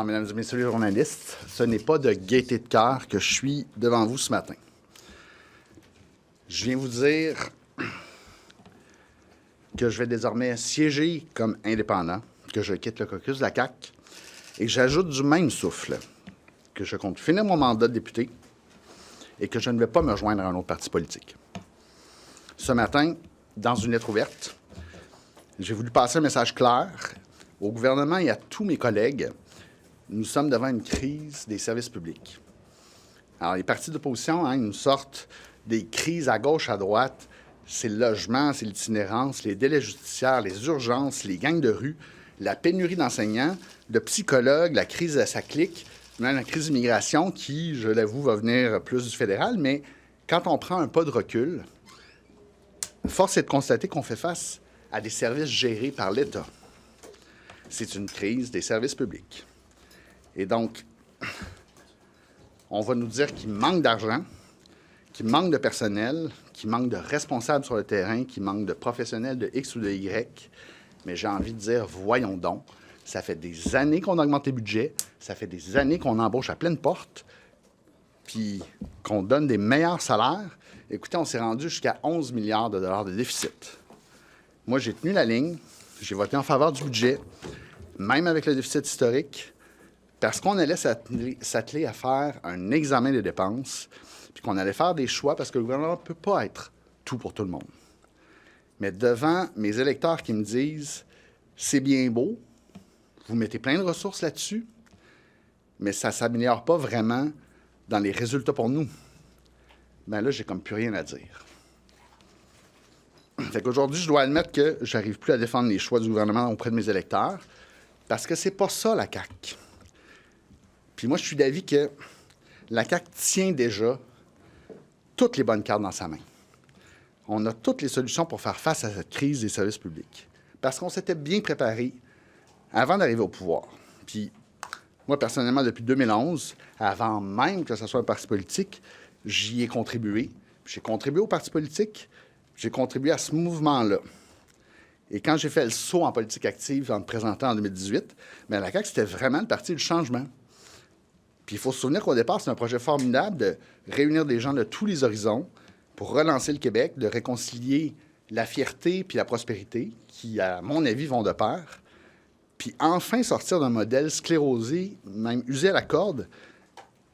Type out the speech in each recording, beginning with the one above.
Alors, mesdames et messieurs les journalistes, ce n'est pas de gaieté de cœur que je suis devant vous ce matin. Je viens vous dire que je vais désormais siéger comme indépendant, que je quitte le caucus de la CAQ et que j'ajoute du même souffle que je compte finir mon mandat de député et que je ne vais pas me joindre à un autre parti politique. Ce matin, dans une lettre ouverte, j'ai voulu passer un message clair au gouvernement et à tous mes collègues. Nous sommes devant une crise des services publics. Alors, les partis d'opposition, ils nous sortent des crises à gauche, à droite. C'est le logement, c'est l'itinérance, les délais judiciaires, les urgences, les gangs de rue, la pénurie d'enseignants, de psychologues, la crise de sa clique, même la crise d'immigration qui, je l'avoue, va venir plus du fédéral. Mais quand on prend un pas de recul, force est de constater qu'on fait face à des services gérés par l'État. C'est une crise des services publics. Et donc, on va nous dire qu'il manque d'argent, qu'il manque de personnel, qu'il manque de responsables sur le terrain, qu'il manque de professionnels de X ou de Y. Mais j'ai envie de dire, voyons donc, ça fait des années qu'on augmente les budgets, ça fait des années qu'on embauche à pleine porte, puis qu'on donne des meilleurs salaires. Écoutez, on s'est rendu jusqu'à 11 milliards de dollars de déficit. Moi, j'ai tenu la ligne, j'ai voté en faveur du budget, même avec le déficit historique, parce qu'on allait s'atteler à faire un examen des dépenses, puis qu'on allait faire des choix, parce que le gouvernement ne peut pas être tout pour tout le monde. Mais devant mes électeurs qui me disent « c'est bien beau, vous mettez plein de ressources là-dessus, mais ça ne s'améliore pas vraiment dans les résultats pour nous », bien là, j'ai comme plus rien à dire. Fait qu'aujourd'hui, je dois admettre que j'arrive plus à défendre les choix du gouvernement auprès de mes électeurs, parce que c'est pas ça, la CAQ. Puis moi, je suis d'avis que la CAQ tient déjà toutes les bonnes cartes dans sa main. On a toutes les solutions pour faire face à cette crise des services publics. Parce qu'on s'était bien préparé avant d'arriver au pouvoir. Puis moi, personnellement, depuis 2011, avant même que ce soit un parti politique, j'y ai contribué. J'ai contribué au parti politique, j'ai contribué à ce mouvement-là. Et quand j'ai fait le saut en politique active en me présentant en 2018, bien, la CAQ, c'était vraiment le parti du changement. Puis il faut se souvenir qu'au départ, c'est un projet formidable de réunir des gens de tous les horizons pour relancer le Québec, de réconcilier la fierté puis la prospérité, qui, à mon avis, vont de pair, puis enfin sortir d'un modèle sclérosé, même usé à la corde,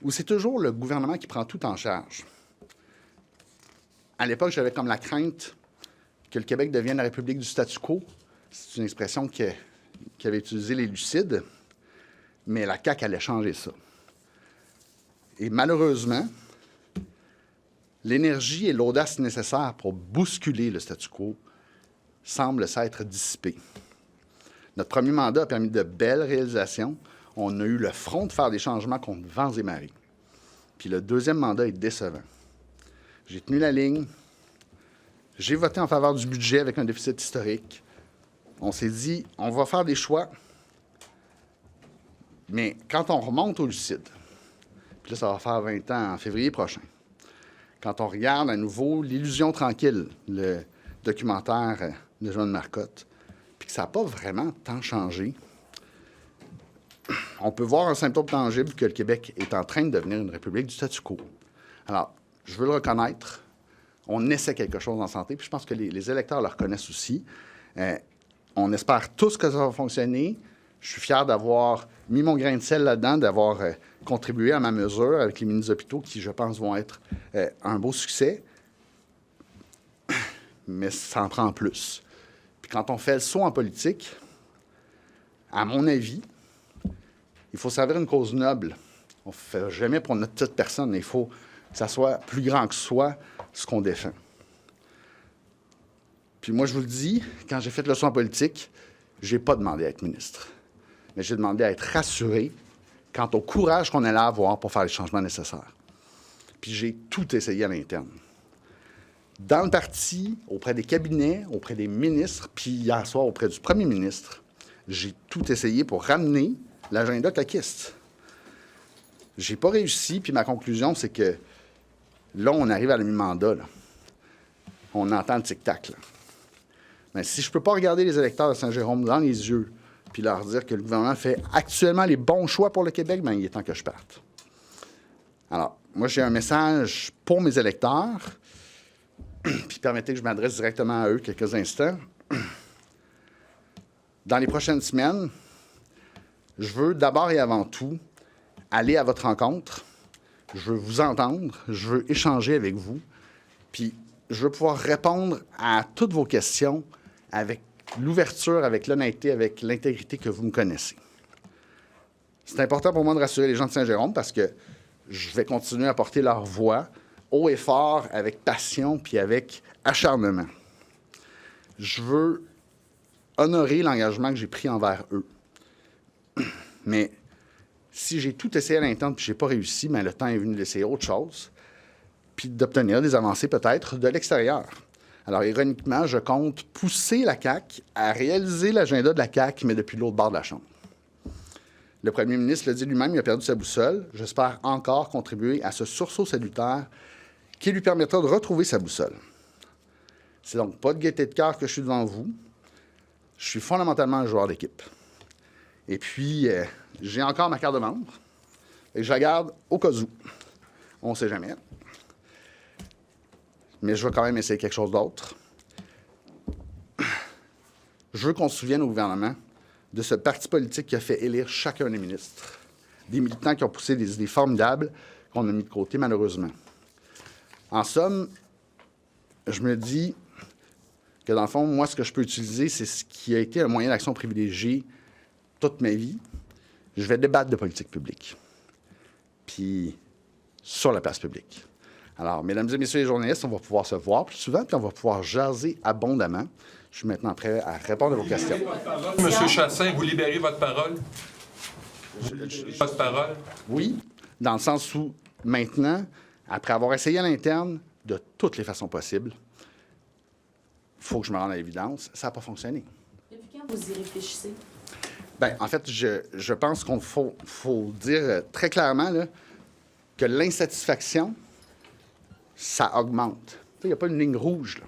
où c'est toujours le gouvernement qui prend tout en charge. À l'époque, j'avais comme la crainte que le Québec devienne la République du statu quo. C'est une expression qu'avaient utilisée les Lucides, mais la CAQ allait changer ça. Et malheureusement, l'énergie et l'audace nécessaires pour bousculer le statu quo semblent s'être dissipées. Notre premier mandat a permis de belles réalisations. On a eu le front de faire des changements contre vents et marées. Puis le deuxième mandat est décevant. J'ai tenu la ligne. J'ai voté en faveur du budget avec un déficit historique. On s'est dit, on va faire des choix. Mais quand on remonte au lucide, puis là, ça va faire 20 ans en février prochain, quand on regarde à nouveau L'Illusion tranquille, le documentaire de Joanne Marcotte, puis que ça n'a pas vraiment tant changé, on peut voir un symptôme tangible que le Québec est en train de devenir une république du statu quo. Alors, je veux le reconnaître. On essaie quelque chose en santé, puis je pense que les électeurs le reconnaissent aussi. On espère tous que ça va fonctionner. Je suis fier d'avoir mis mon grain de sel là-dedans, d'avoir contribué à ma mesure avec les mini-hôpitaux qui, je pense, vont être un beau succès. Mais ça en prend plus. Puis quand on fait le saut en politique, à mon avis, il faut servir une cause noble. On ne fait jamais pour notre petite personne. Il faut que ça soit plus grand que soi, ce qu'on défend. Puis moi, je vous le dis, quand j'ai fait le saut en politique, je n'ai pas demandé à être ministre. Mais j'ai demandé à être rassuré quant au courage qu'on allait avoir pour faire les changements nécessaires. Puis j'ai tout essayé à l'interne. Dans le parti, auprès des cabinets, auprès des ministres, puis hier soir auprès du premier ministre, j'ai tout essayé pour ramener l'agenda caquiste. J'ai pas réussi, puis ma conclusion, c'est que là, on arrive à la mi-mandat, là. On entend le tic-tac, là. Mais si je ne peux pas regarder les électeurs de Saint-Jérôme dans les yeux puis leur dire que le gouvernement fait actuellement les bons choix pour le Québec, bien, il est temps que je parte. Alors, moi, j'ai un message pour mes électeurs, puis permettez que je m'adresse directement à eux quelques instants. Dans les prochaines semaines, je veux d'abord et avant tout aller à votre rencontre. Je veux vous entendre, je veux échanger avec vous, puis je veux pouvoir répondre à toutes vos questions avec l'ouverture, avec l'honnêteté, avec l'intégrité que vous me connaissez. C'est important pour moi de rassurer les gens de Saint-Jérôme parce que je vais continuer à porter leur voix haut et fort, avec passion puis avec acharnement. Je veux honorer l'engagement que j'ai pris envers eux. Mais si j'ai tout essayé à l'interne puis je n'ai pas réussi, bien, le temps est venu d'essayer autre chose puis d'obtenir des avancées peut-être de l'extérieur. Alors, ironiquement, je compte pousser la CAQ à réaliser l'agenda de la CAQ, mais depuis l'autre bord de la Chambre. Le premier ministre l'a dit lui-même, il a perdu sa boussole. J'espère encore contribuer à ce sursaut salutaire qui lui permettra de retrouver sa boussole. C'est donc pas de gaieté de cœur que je suis devant vous. Je suis fondamentalement un joueur d'équipe. Et puis, j'ai encore ma carte de membre. Et je la garde au cas où. On ne sait jamais. Mais je vais quand même essayer quelque chose d'autre. Je veux qu'on se souvienne au gouvernement de ce parti politique qui a fait élire chacun des ministres. Des militants qui ont poussé des idées formidables qu'on a mis de côté, malheureusement. En somme, je me dis que, dans le fond, moi, ce que je peux utiliser, c'est ce qui a été un moyen d'action privilégié toute ma vie. Je vais débattre de politique publique. Puis, sur la place publique. Alors, mesdames et messieurs les journalistes, on va pouvoir se voir plus souvent, puis on va pouvoir jaser abondamment. Je suis maintenant prêt à répondre à vos questions. Monsieur Chassin, vous libérez votre parole? Votre parole? Oui, dans le sens où, maintenant, après avoir essayé à l'interne de toutes les façons possibles, il faut que je me rende à l'évidence, ça n'a pas fonctionné. Depuis quand vous y réfléchissez? Bien, en fait, je pense qu'il faut dire très clairement là, que l'insatisfaction, ça augmente. Il n'y a pas une ligne rouge, là.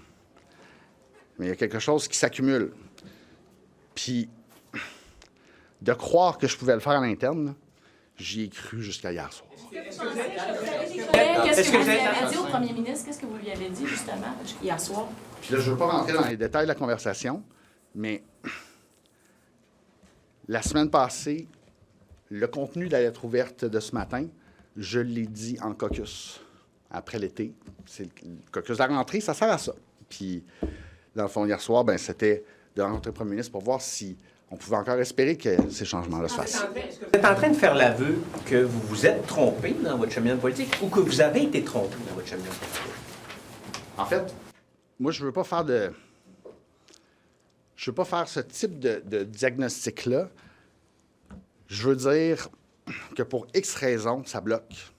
Mais il y a quelque chose qui s'accumule. Puis, de croire que je pouvais le faire à l'interne, là, j'y ai cru jusqu'à hier soir. Qu'est-ce que vous lui avez dit au premier ministre? Qu'est-ce que vous lui avez dit, justement, hier soir? Puis là, je ne veux pas rentrer dans les détails de la conversation, mais la semaine passée, le contenu de la lettre ouverte de ce matin, je l'ai dit en caucus. Après l'été, c'est le caucus de la rentrée, ça sert à ça. Puis, dans le fond, hier soir, ben, c'était de rencontrer le premier ministre pour voir si on pouvait encore espérer que ces changements-là se fassent. Vous êtes en train de faire l'aveu que vous vous êtes trompé dans votre cheminement politique ou que vous avez été trompé dans votre cheminement politique? En fait, moi, je ne veux pas faire Je veux pas faire ce type de diagnostic-là. Je veux dire que pour X raisons, ça bloque,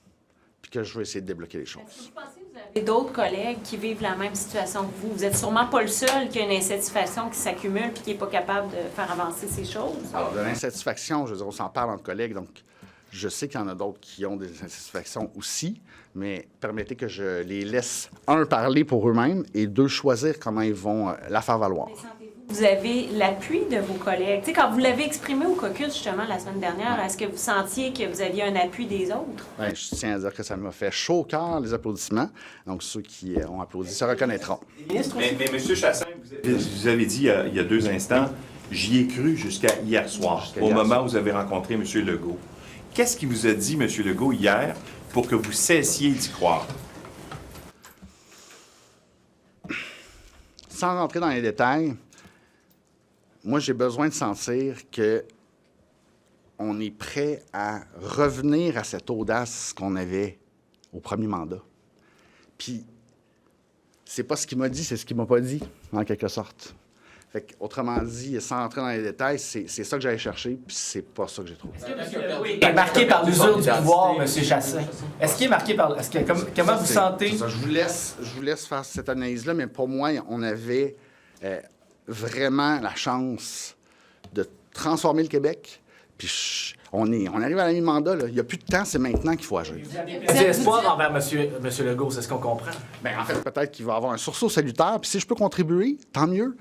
puis que je veux essayer de débloquer les choses. Est-ce que vous pensez que vous avez d'autres collègues qui vivent la même situation que vous? Vous n'êtes sûrement pas le seul qui a une insatisfaction qui s'accumule et qui n'est pas capable de faire avancer ces choses. Alors, de l'insatisfaction, je veux dire, on s'en parle entre collègues, donc je sais qu'il y en a d'autres qui ont des insatisfactions aussi, mais permettez que je les laisse, un, parler pour eux-mêmes et deux, choisir comment ils vont la faire valoir. Mais sentez-vous vous avez l'appui de vos collègues? Tu sais, quand vous l'avez exprimé au caucus, justement, la semaine dernière, est-ce que vous sentiez que vous aviez un appui des autres? Bien, je tiens à dire que ça m'a fait chaud au cœur, les applaudissements. Donc, ceux qui ont applaudi se reconnaîtront. Mais M. Chassin, vous avez dit il y a 2 instants, j'y ai cru jusqu'à hier soir, au moment où vous avez rencontré M. Legault. Qu'est-ce qu'il vous a dit, M. Legault, hier, pour que vous cessiez d'y croire? Sans rentrer dans les détails, moi, j'ai besoin de sentir qu'on est prêt à revenir à cette audace qu'on avait au premier mandat. Puis, c'est pas ce qu'il m'a dit, c'est ce qu'il m'a pas dit, en quelque sorte. Fait que, autrement dit, sans rentrer dans les détails, c'est ça que j'allais chercher, puis c'est pas ça que j'ai trouvé. Il est marqué par l'usure du pouvoir, M. Chassin. Est-ce qu'il est marqué par... Comment vous sentez? Ça, je vous laisse faire cette analyse-là, mais pour moi, on avait vraiment la chance de transformer le Québec. Puis on arrive à la mi-mandat, là. Il n'y a plus de temps, c'est maintenant qu'il faut agir. Vous avez du espoir envers M. Legault, c'est ce qu'on comprend. Bien, en fait, peut-être qu'il va y avoir un sursaut salutaire, puis si je peux contribuer, tant mieux.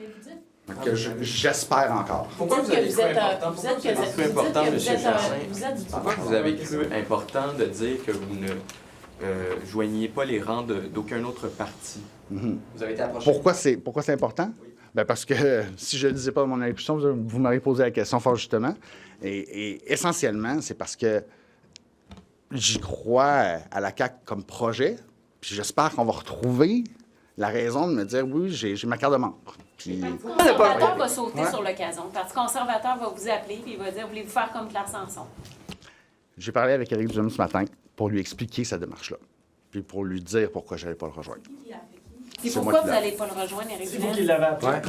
Que j'espère encore. Pourquoi vous avez cru important? Vous êtes Pourquoi important, M. Chassin? vous êtes du Pourquoi vous avez cru important de dire que vous ne joigniez pas les rangs d'aucun autre parti? Mhm. Vous avez été approché. Pourquoi c'est important? Ben parce que si je ne le disais pas dans mon introduction, vous m'auriez posé la question fort justement. Et essentiellement, c'est parce que j'y crois à la CAQ comme projet. Puis j'espère qu'on va retrouver la raison de me dire oui, j'ai ma carte de membre. Puis... Le Parti conservateur va sauter sur l'occasion. Le Parti conservateur va vous appeler et il va dire voulez-vous faire comme Claire Sanson? J'ai parlé avec Éric Duhem ce matin pour lui expliquer cette démarche-là. Puis pour lui dire pourquoi je n'allais pas le rejoindre. Et C'est moi pourquoi qui vous l'ai n'allez pas le rejoindre, Éric C'est vous qui Duhem? l'avez appelé. Ouais.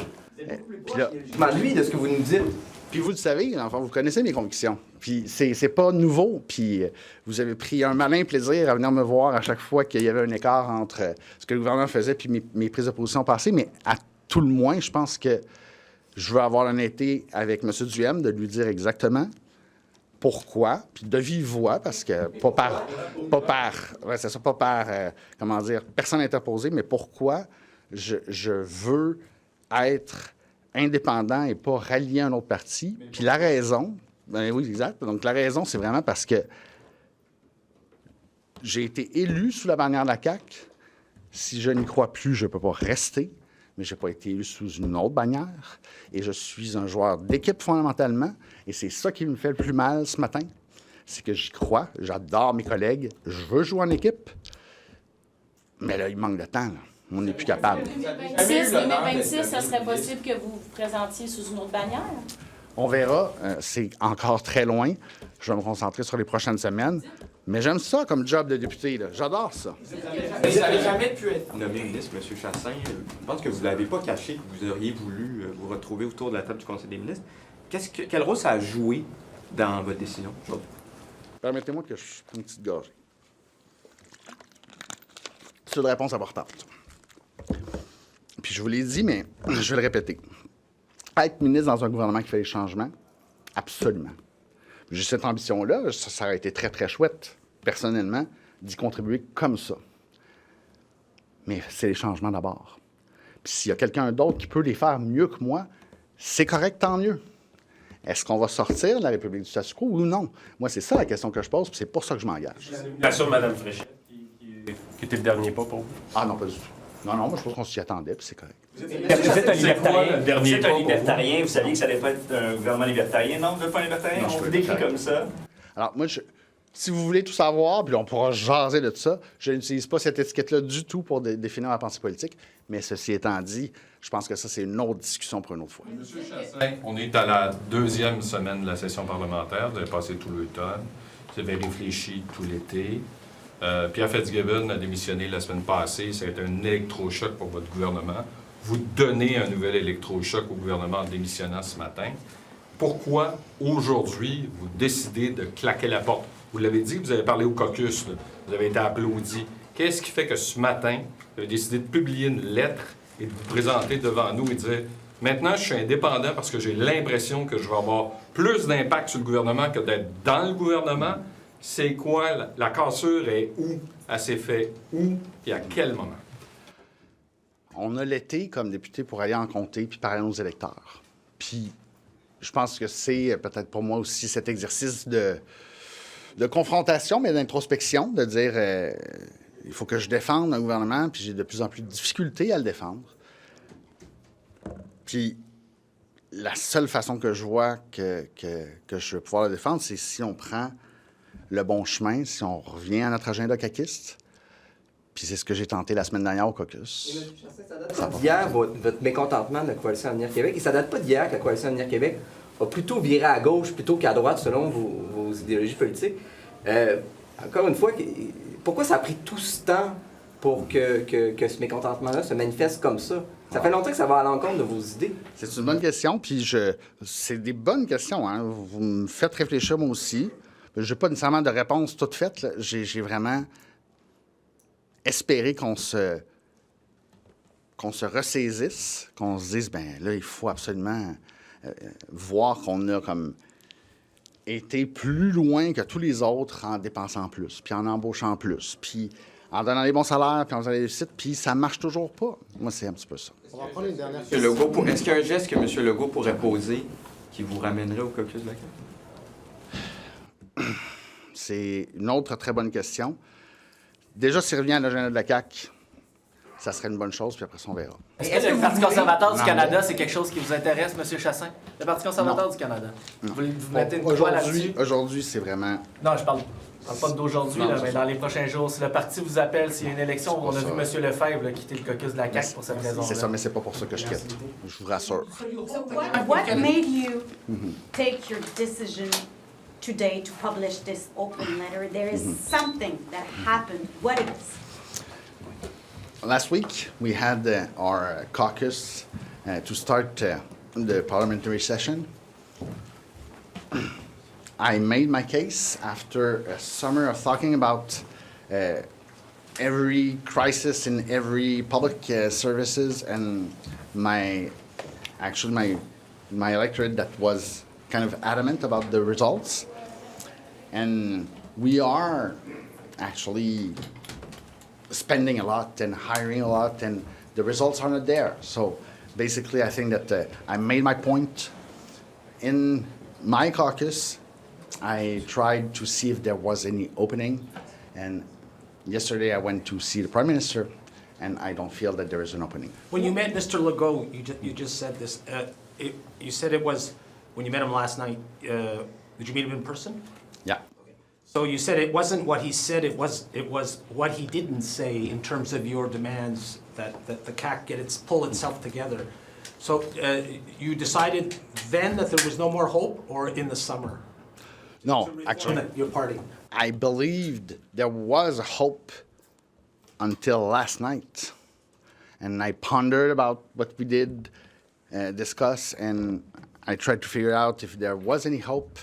Puis là, Ben, lui, de ce que vous nous dites, puis vous le savez, enfin, vous connaissez mes convictions. Puis c'est pas nouveau. Puis vous avez pris un malin plaisir à venir me voir à chaque fois qu'il y avait un écart entre ce que le gouvernement faisait puis mes prises de position passées. Mais à tout le moins, je pense que je veux avoir l'honnêteté avec M. Duhem de lui dire exactement pourquoi, puis de vive voix, parce que comment dire, personne interposé, mais pourquoi je veux être indépendant et pas rallier un autre parti. Puis la raison, ben oui, exact. Donc la raison, c'est vraiment parce que j'ai été élu sous la bannière de la CAQ. Si je n'y crois plus, je ne peux pas rester, mais je n'ai pas été élu sous une autre bannière. Et je suis un joueur d'équipe fondamentalement. Et c'est ça qui me fait le plus mal ce matin. C'est que j'y crois, j'adore mes collègues, je veux jouer en équipe. Mais là, il manque de temps, là. On n'est plus capable. 2026, ça serait possible que vous vous présentiez sous une autre bannière? On verra. C'est encore très loin. Je vais me concentrer sur les prochaines semaines. Mais j'aime ça comme job de député, là. J'adore ça. Vous n'avez jamais pu être nommé ministre, M. Chassin. Je pense que vous ne l'avez pas caché, que vous auriez voulu vous retrouver autour de la table du Conseil des ministres. Quel rôle ça a joué dans votre décision? Permettez-moi que je prenne une petite gorgée. C'est une réponse importante. Puis je vous l'ai dit, mais je vais le répéter. Être ministre dans un gouvernement qui fait des changements, absolument. J'ai cette ambition-là, ça aurait été très, très chouette, personnellement, d'y contribuer comme ça. Mais c'est les changements d'abord. Puis s'il y a quelqu'un d'autre qui peut les faire mieux que moi, c'est correct, tant mieux. Est-ce qu'on va sortir de la République du statu quo ou non? Moi, c'est ça la question que je pose, puis c'est pour ça que je m'engage. La nomination de Mme Fréchette, qui était le dernier pas pour vous. Ah non, pas du tout. Non, moi, je pense qu'on s'y attendait, puis c'est correct. Vous êtes un libertarien. Vous êtes un libertarien, vous saviez que ça allait pas être un gouvernement libertarien. Non, vous n'êtes pas un libertarien, Non, je on suis vous décrit libertarien. comme ça. Alors, moi, si vous voulez tout savoir, puis on pourra jaser de tout ça, je n'utilise pas cette étiquette-là du tout pour définir ma pensée politique. Mais ceci étant dit, je pense que ça, c'est une autre discussion pour une autre fois. Monsieur Chassin, on est à la deuxième semaine de la session parlementaire. Vous avez passé tout l'automne. Vous avez réfléchi tout l'été. Pierre Fitzgibbon a démissionné la semaine passée. Ça a été un électrochoc pour votre gouvernement. Vous donnez un nouvel électrochoc au gouvernement en démissionnant ce matin. Pourquoi, aujourd'hui, vous décidez de claquer la porte? Vous l'avez dit, vous avez parlé au caucus, là. Vous avez été applaudi. Qu'est-ce qui fait que ce matin, vous avez décidé de publier une lettre et de vous présenter devant nous et de dire « Maintenant, je suis indépendant parce que j'ai l'impression que je vais avoir plus d'impact sur le gouvernement que d'être dans le gouvernement. » C'est quoi? La cassure est où? Elle s'est fait où? Et à quel moment? On a l'été comme député pour aller en comté puis parler à nos électeurs. Puis, je pense que c'est peut-être pour moi aussi cet exercice de confrontation, mais d'introspection, de dire il faut que je défende un gouvernement, puis j'ai de plus en plus de difficultés à le défendre. Puis, la seule façon que je vois que je vais pouvoir le défendre, c'est si on prend le bon chemin, si on revient à notre agenda caquiste. Puis c'est ce que j'ai tenté la semaine dernière au caucus. ça date pas d'hier, votre mécontentement de la Coalition Avenir Québec, et ça date pas d'hier que la Coalition Avenir Québec a plutôt viré à gauche plutôt qu'à droite selon vos idéologies politiques. Encore une fois, pourquoi ça a pris tout ce temps pour que ce mécontentement-là se manifeste comme ça? Ça fait longtemps que ça va à l'encontre de vos idées. C'est une bonne question, puis c'est des bonnes questions, hein? Vous me faites réfléchir moi aussi. Je n'ai pas nécessairement de réponse toute faite. J'ai vraiment espéré qu'on se ressaisisse, qu'on se dise, ben là, il faut absolument voir qu'on a comme été plus loin que tous les autres en dépensant plus, puis en embauchant plus, puis en donnant les bons salaires, puis en faisant les réussites, puis ça marche toujours pas. Moi, c'est un petit peu ça. On va prendre une dernière Monsieur question. Legault, est-ce qu'il y a un geste que M. Legault pourrait poser qui vous ramènerait au caucus de la CAQ? C'est une autre très bonne question. Déjà, s'il revient à l'agenda de la CAQ, ça serait une bonne chose, puis après ça, on verra. Est-ce que le Parti conservateur du Canada, c'est quelque chose qui vous intéresse, M. Chassin? Le Parti conservateur du Canada. Vous mettez une croix là-dessus? Aujourd'hui, c'est vraiment... Non, je parle pas d'aujourd'hui, là, mais dans les prochains jours. Si le parti vous appelle, s'il y a une élection, on a vu M. Lefebvre là, quitter le caucus de la CAQ pour cette raison-là. C'est ça, mais c'est pas pour ça que je quitte. Je vous rassure. What made you take your decision today to publish this open letter? There is something that happened. What is? Last week, we had our caucus to start the parliamentary session. I made my case after a summer of talking about every crisis in every public services and my electorate that was kind of adamant about the results. And we are actually spending a lot and hiring a lot, and the results are not there. So basically, I think that I made my point in my caucus. I tried to see if there was any opening, and yesterday I went to see the Prime Minister, and I don't feel that there is an opening. When you met Mr. Legault, you just said this. You said it was when you met him last night. Did you meet him in person? Yeah. So you said it wasn't what he said. It was what he didn't say in terms of your demands that the CAQ pull itself together. So you decided then that there was no more hope, or in the summer? No, actually, Your party. I believed there was hope until last night. And I pondered about what we did discuss, and I tried to figure out if there was any hope.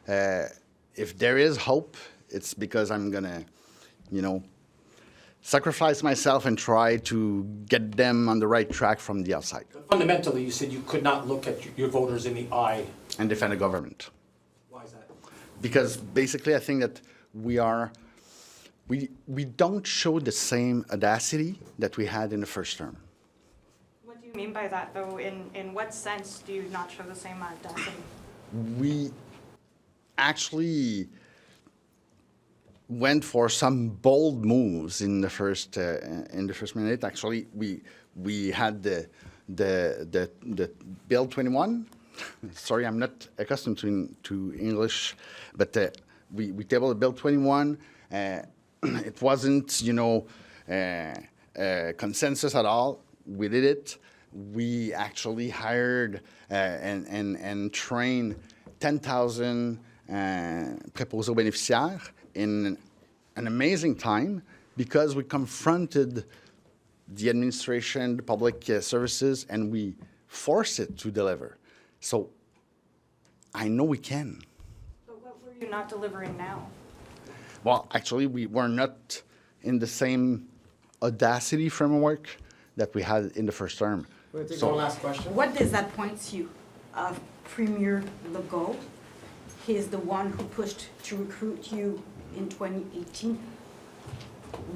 If there is hope, it's because I'm gonna, sacrifice myself and try to get them on the right track from the outside. Fundamentally, you said you could not look at your voters in the eye. And defend the government. Why is that? Because basically I think that we don't show the same audacity that we had in the first term. What do you mean by that, though? In what sense do you not show the same audacity? We actually went for some bold moves in the first minute. Actually, we had the Bill 21. Sorry, I'm not accustomed to English, but we tabled the Bill 21. It wasn't, consensus at all. We did it. We actually hired and trained 10,000 préposés aux bénéficiaires in an amazing time because we confronted the administration, the public services, and we forced it to deliver. So I know we can. But what were you not delivering now? Well, actually, we were not in the same audacity framework that we had in the first term. We're going to take one last question. What does that point to you of Premier Legault? He is the one who pushed to recruit you in 2018.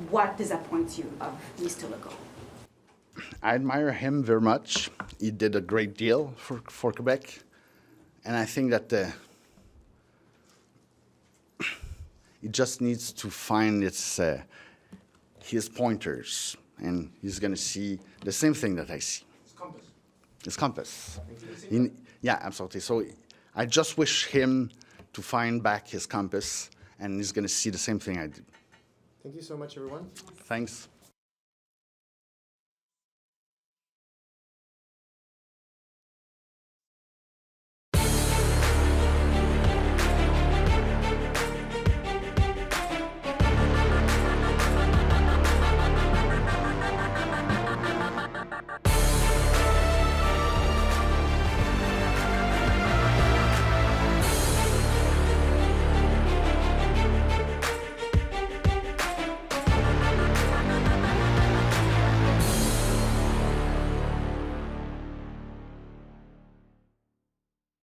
What does that point to you of Mr. Legault? I admire him very much. He did a great deal for Quebec. And I think that he just needs to find his pointers. And he's going to see the same thing that I see. His compass. Yeah, absolutely. So I just wish him to find back his compass, and he's going to see the same thing I did. Thank you so much, everyone. Thanks.